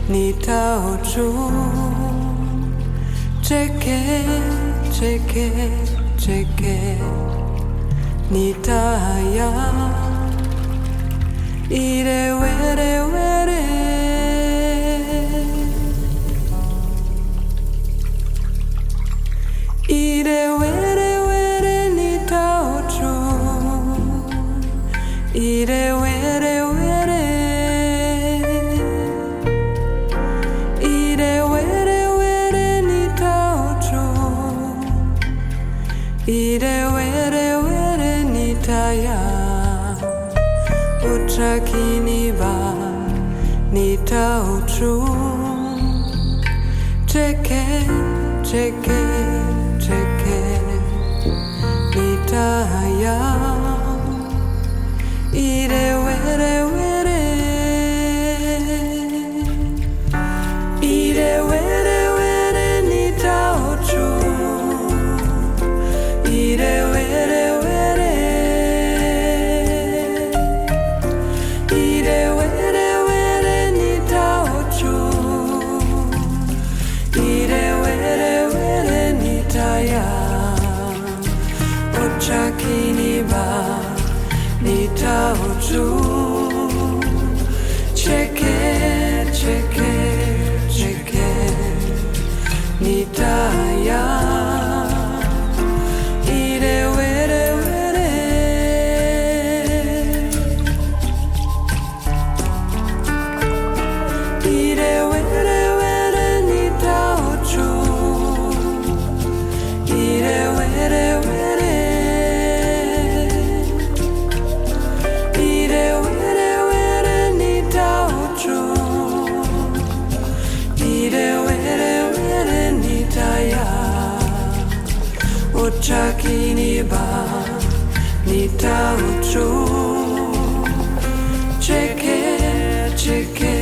nitaochu cheke cheke cheke nitaya ire were were ire were were nitaochu ire were were ire were were nitaochu ire were were nitaya uchakini ba nitaochu cheke cheke cheke nitaya ire were were ire were were nitaochu ire were were ire were were nitaochu ire were were nitaya ochakini ba nitaochu cheke cheke cheke nitaya ire were were ire were were nitaochu ire were were ire were were nitaochu ire were were nitaya ochakini ba nitaochu cheke cheke